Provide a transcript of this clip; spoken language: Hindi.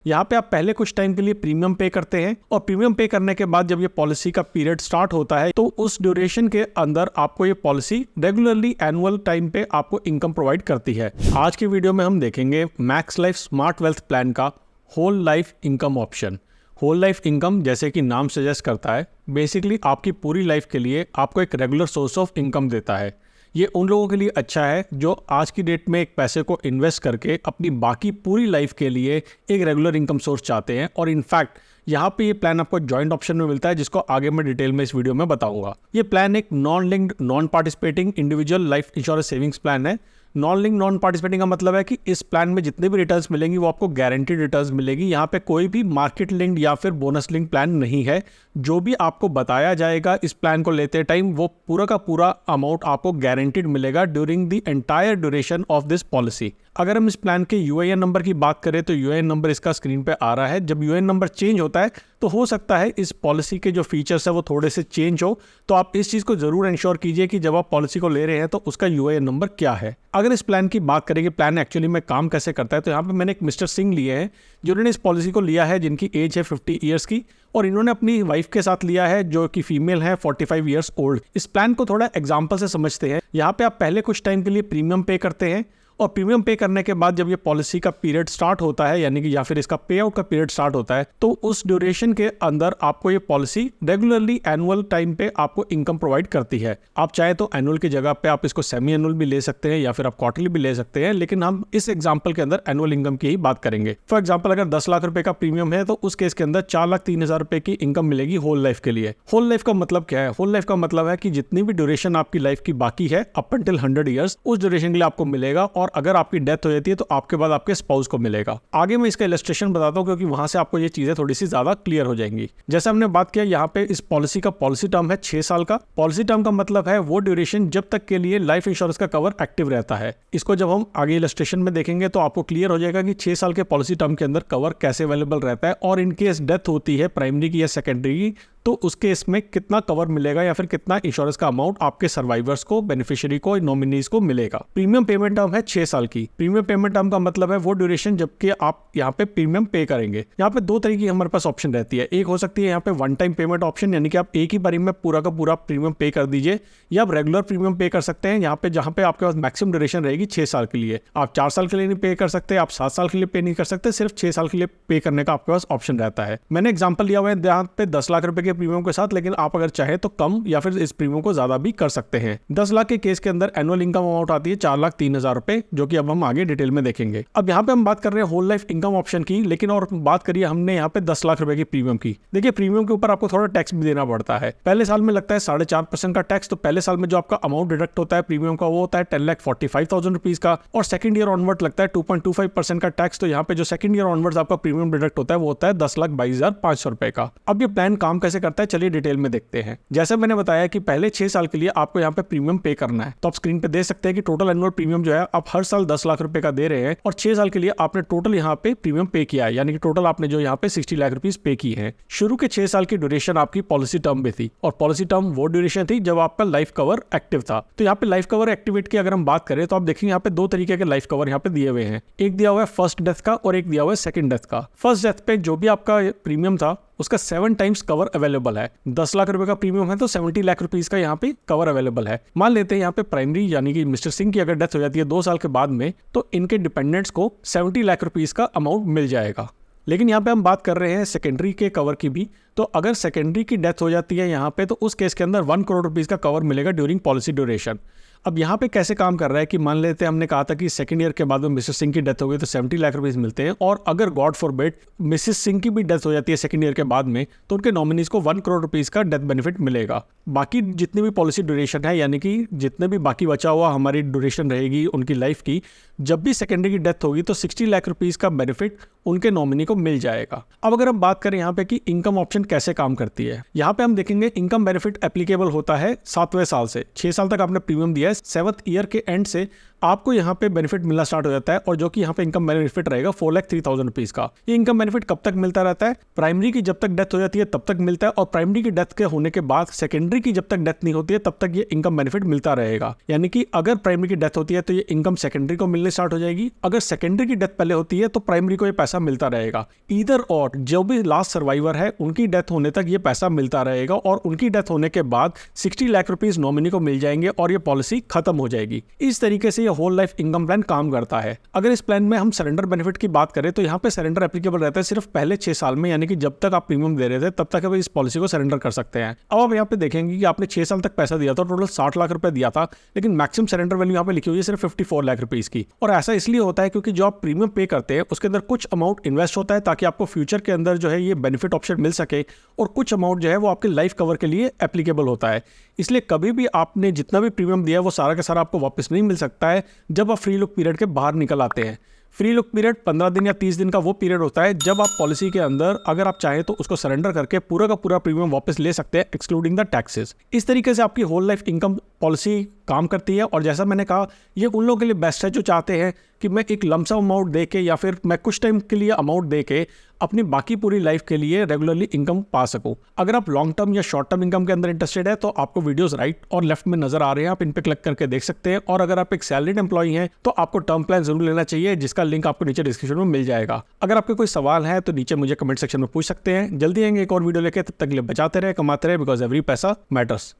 यहाँ पे आप पहले कुछ टाइम के लिए प्रीमियम पे करते हैं और प्रीमियम पे करने के बाद जब ये पॉलिसी का पीरियड स्टार्ट होता है तो उस ड्यूरेशन के अंदर आपको ये पॉलिसी रेगुलरली एनुअल टाइम पे आपको इनकम प्रोवाइड करती है। आज की वीडियो में हम देखेंगे Max Life Smart Wealth Plan का whole life income option. Whole life income जैसे कि नाम सजेस्ट करता है, बेसिकली आपकी पूरी लाइफ के लिए आपको एक रेगुलर सोर्स ऑफ इनकम देता है। ये उन लोगों के लिए अच्छा है जो आज की डेट में एक पैसे को इन्वेस्ट करके अपनी बाकी पूरी लाइफ के लिए एक रेगुलर इनकम सोर्स चाहते हैं। और इनफैक्ट यहाँ पे ये प्लान आपको जॉइंट ऑप्शन में मिलता है, जिसको आगे मैं डिटेल में इस वीडियो में बताऊंगा। ये प्लान एक non linked non participating individual life insurance savings plan है। नॉन लिंक नॉन पार्टिसिपेटिंग का मतलब है कि इस प्लान में जितने भी रिटर्न्स मिलेंगी वो आपको गारंटीड रिटर्न्स मिलेगी। यहाँ पे कोई भी मार्केट लिंक्ड या फिर बोनस लिंक प्लान नहीं है। जो भी आपको बताया जाएगा इस प्लान को लेते टाइम वो पूरा का पूरा अमाउंट आपको गारंटीड मिलेगा during the entire duration of this policy. अगर हम इस प्लान के यूएएन नंबर की बात करें तो यूएएन नंबर इसका स्क्रीन पे आ रहा है। जब यूएएन नंबर चेंज होता है तो हो सकता है इस पॉलिसी के जो फीचर्स है वो थोड़े से चेंज हो, तो आप इस चीज़ को जरूर इंश्योर कीजिए कि जब आप पॉलिसी को ले रहे हैं तो उसका यूएएन नंबर क्या है। अगर इस प्लान की बात करें कि प्लान एक्चुअली में काम कैसे करता है, तो यहाँ पे मैंने एक मिस्टर सिंह लिए हैं जिन्होंने इस पॉलिसी को लिया है, जिनकी एज है 50 ईयर्स की, और इन्होंने अपनी वाइफ के साथ लिया है जो कि फीमेल है 45 ईयर्स ओल्ड। इस प्लान को थोड़ा एग्जाम्पल से समझते हैं। यहाँ पे आप पहले कुछ टाइम के लिए प्रीमियम पे करते हैं और प्रीमियम पे करने के बाद जब ये पॉलिसी का पीरियड स्टार्ट होता है, यानी कि या फिर इसका पे आउट का पीरियड स्टार्ट होता है, तो उस ड्यूरेशन के अंदर आपको ये पॉलिसी रेगुलरली एनुअल टाइम पे आपको इनकम प्रोवाइड करती है। आप चाहे तो एनुअल की जगह पे आप इसको सेमी एनुअल भी ले सकते हैं या फिर आप क्वार्टरली भी ले सकते हैं, लेकिन हम इस एग्जाम्पल के अंदर एनुअल इनकम की ही बात करेंगे। फॉर एग्जाम्पल अगर 10 लाख रुपए का प्रीमियम है तो उस केस के अंदर 4,03,000 रुपए की इनकम मिलेगी होल लाइफ के लिए। होल लाइफ का मतलब क्या है? होल लाइफ का मतलब है कि जितनी भी ड्यूरेशन आपकी लाइफ की बाकी है अप टिल 100 ईयर्स, उस ड्यूरेशन के लिए आपको मिलेगा। और अगर आपकी डेथ जाती है तो आपके बाद आपके स्पाउस को मिलेगा। आगे मैं इसका इलस्ट्रेशन बताता हूं क्योंकि वहां से आपको ये चीजें थोड़ी सी ज्यादा क्लियर हो जाएंगी। जैसे हमने बात किया, यहाँ पे इस पॉलिसी का पॉलिसी टर्म है 6 साल का। पॉलिसी टर्म का मतलब है वो ड्यूरेशन जब तक के लिए लाइफ इंश्योरेंस का कवर एक्टिव रहता है। इसको जब हम आगे इलस्ट्रेशन में देखेंगे तो आपको क्लियर हो जाएगा कि 6 साल के पॉलिसी टर्म के अंदर कवर कैसे अवेलेबल रहता है, और इनकेस डेथ होती है प्राइमरी की या सेकेंडरी की तो उसके इसमें कितना कवर मिलेगा या फिर कितना इंश्योरेंस का अमाउंट आपके सर्वाइवर्स को, बेनिफिशियरी को, नॉमिनीज को मिलेगा। प्रीमियम पेमेंट टर्म है 6 साल की। प्रीमियम पेमेंट टर्म का मतलब है वो ड्यूरेशन जबकि आप यहाँ पे प्रीमियम पे करेंगे। यहाँ पे 2 तरह की हमारे पास ऑप्शन रहती है। एक हो सकती है यहाँ पे वन टाइम पेमेंट ऑप्शन, यानी कि आप एक ही बारी में पूरा का पूरा प्रीमियम पे कर दीजिए, या आप रेगुलर प्रीमियम पे कर सकते हैं यहाँ पे, जहाँ पे आपके पास मैक्सिमम ड्यूरेशन रहेगी 6 साल के लिए। आप 4 साल के लिए नहीं पे कर सकते, आप 7 साल के लिए पे नहीं कर सकते, सिर्फ 6 साल के लिए पे करने का आपके पास ऑप्शन रहता है। मैंने एग्जाम्पल लिया हुआ है यहाँ पे 10 लाख रुपए के प्रीमियम के साथ, लेकिन आप अगर चाहे तो कम या फिर इस प्रीमियम को ज्यादा भी कर सकते हैं। 10 लाख के केस के अंदर एनुअल इनकम अमाउंट आती है 4,03,000 रुपए, जो कि अब हम आगे डिटेल में देखेंगे। अब यहाँ पे हम बात कर रहे हैं होल लाइफ इनकम ऑप्शन की, लेकिन और बात करिए हमने यहाँ पे 10 लाख रुपए की प्रीमियम की। देखिए प्रीमियम के ऊपर आपको थोड़ा टैक्स भी देना पड़ता है। पहले साल में लगता है 4.5% का टैक्स। तो पहले साल में जो आपका अमाउंट डिडक्ट होता है प्रीमियम का वो होता है 10,45,000 रुपीज का, और सेकंड ईयर ऑनवर्ड लगता है 2.25% का टैक्स। तो यहाँ पे जो सेकंड ईयर ऑनवर्ड आपका प्रीमियम डिडक्ट होता है वो होता है 10,22,500 रुपए का। अब ये प्लान काम कैसे करता है चलिए डिटेल में देखते हैं। जैसे मैंने बताया कि पहले 6 साल के लिए आपको यहाँ पे प्रीमियम पे करना है, तो आप स्क्रीन पे देख सकते हैं कि टोटल एनुअल प्रीमियम जो है आप हर साल 10 लाख रुपए का दे रहे हैं, और 6 साल के लिए आपने टोटल यहाँ पे प्रीमियम पे किया है, यानी कि टोटल आपने जो यहाँ पे 60 लाख रुपीज पे की है। शुरू के 6 साल की ड्यूरेशन आपकी पॉलिसी टर्म में थी, और पॉलिसी टर्म वो ड्यूरेशन थी जब आपका लाइफ कवर एक्टिव था। तो यहाँ पे लाइफ कवर एक्टिवेट की अगर हम बात करें तो आप देखेंगे यहाँ पे 2 तरीके के लाइफ कवर यहाँ पे दिए हुए हैं। एक दिया हुआ है फर्स्ट डेथ का और एक दिया हुआ है सेकंड डेथ का। फर्स्ट डेथ पे जो भी आपका प्रीमियम था उसका 7 टाइम्स कवर अवेलेबल है। 10 लाख रुपए का प्रीमियम है तो 70 लाख रुपीस का यहाँ पे कवर अवेलेबल है। मान लेते हैं यहाँ पे प्राइमरी यानी कि मिस्टर सिंह की अगर डेथ हो जाती है 2 साल के बाद में, तो इनके डिपेंडेंट्स को 70 लाख रुपीस का अमाउंट मिल जाएगा। लेकिन यहाँ पे हम बात कर रहे हैं सेकेंडरी के कवर की भी। तो अगर सेकेंडरी की डेथ हो जाती है यहाँ पे, तो उस केस के अंदर 1 करोड़ रुपीस का कवर मिलेगा ड्यूरिंग पॉलिसी ड्यूरेशन। अब यहाँ पे कैसे काम कर रहा है कि मान लेते हैं हमने कहा था कि सेकंड ईयर के बाद में मिसेस सिंह की डेथ हो गई तो 70 लाख रुपीस मिलते हैं, और अगर गॉड फॉरबिड मिसेस सिंह की भी डेथ हो जाती है सेकंड ईयर के बाद में, तो उनके नॉमिनीज को 1 करोड़ रुपीस का डेथ बेनिफिट मिलेगा। बाकी जितनी भी पॉलिसी ड्यूरेशन है, यानी कि जितने भी बाकी बचा हुआ हमारी ड्यूरेशन रहेगी उनकी लाइफ की, जब भी सेकेंडरी की डेथ होगी तो 60 लाख रुपीस का बेनिफिट उनके नॉमिनी को मिल जाएगा। अब अगर हम बात करें यहाँ पे कि इनकम ऑप्शन कैसे काम करती है, यहाँ पे हम देखेंगे इनकम बेनिफिट एप्लीकेबल होता है 7वें साल से। 6 साल तक आपने प्रीमियम दिया है, 7th ईयर के एंड से आपको यहाँ पे बेनिफिट मिलना स्टार्ट हो जाता है, और जो कि यहाँ पे इनकम बेनिफिट रहेगा 4,03,000 रुपीज का। ये इनकम बेनिफिट कब तक मिलता रहता है? प्राइमरी की जब तक डेथ हो जाती है तब तक मिलता है, और प्राइमरी की डेथ के होने के बाद सेकेंडरी की जब तक डेथ नहीं होती है तब तक ये इनकम बेनिफिट मिलता रहेगा। यानी कि अगर प्राइमरी की डेथ होती है तो ये इनकम सेकेंडरी को मिलने स्टार्ट हो जाएगी, अगर सेकेंडरी की डेथ पहले होती है तो प्राइमरी को ये पैसा मिलता रहेगा। ईदर और जो भी लास्ट सर्वाइवर है उनकी डेथ होने तक ये पैसा मिलता रहेगा, और उनकी डेथ होने के बाद 60 लाख रुपीज नॉमिनी को मिल जाएंगे और ये पॉलिसी खत्म हो जाएगी। इस तरीके से ये होल लाइफ इनकम प्लान काम करता है। अगर इस प्लान में हम सरेंडर बेनिफिट की बात करें तो यहाँ पे सरेंडर एप्लीकेबल रहता है सिर्फ पहले 6 साल में, यानी कि जब तक आप प्रीमियम दे रहे थे तब तक आप इस पॉलिसी को सरेंडर कर सकते हैं। अब आप यहाँ पे देखेंगे कि आपने 6 साल तक पैसा दिया था, टोटल 60 लाख रुपए दिया था, लेकिन मैक्सिमम सरेंडर वैल्यू यहाँ पे लिखी हुई है सिर्फ 54 लाख रुपीज की। और ऐसा इसलिए होता है क्योंकि जो आप प्रीमियम पे करते हैं उसके अंदर कुछ अमाउंट इन्वेस्ट होता है ताकि आपको फ्यूचर के अंदर जो है ये बेनिफिट ऑप्शन मिल सके, और कुछ अमाउंट जो है वो आपके लाइफ कवर के लिए एप्लीकेबल होता है। इसलिए कभी भी आपने जितना भी प्रीमियम दिया है वो सारा का सारा आपको वापस नहीं मिल सकता है जब आप फ्री लुक पीरियड के बाहर निकल आते हैं। फ्री लुक पीरियड 15 दिन या 30 दिन का वो पीरियड होता है जब आप पॉलिसी के अंदर अगर आप चाहें तो उसको सरेंडर करके पूरा का पूरा प्रीमियम वापस ले सकते हैं, एक्सक्लूडिंग द टैक्सेस। इस तरीके से आपकी होल लाइफ इनकम पॉलिसी काम करती है, और जैसा मैंने कहा ये उन लोगों के लिए बेस्ट है जो चाहते हैं कि मैं एक लमसम अमाउंट दे के या फिर मैं कुछ टाइम के लिए अमाउंट दे के अपनी बाकी पूरी लाइफ के लिए रेगुलरली इनकम पा सकूं। अगर आप लॉन्ग टर्म या शॉर्ट टर्म इनकम के अंदर इंटरेस्टेड है तो आपको वीडियोस राइट और लेफ्ट में नजर आ रहे हैं, आप इन पे क्लिक करके देख सकते हैं। और अगर आप एक सैलरीड एम्प्लॉई हैं तो आपको टर्म प्लान जरूर लेना चाहिए, जिसका लिंक आपको नीचे डिस्क्रिप्शन में मिल जाएगा। अगर आपके कोई सवाल है तो नीचे मुझे कमेंट सेक्शन में पूछ सकते हैं। जल्दी आएंगे एक और वीडियो लेके, तब तक के लिए बचाते रहे, कमाते रहे, बिकॉज एवरी पैसा मैटर्स।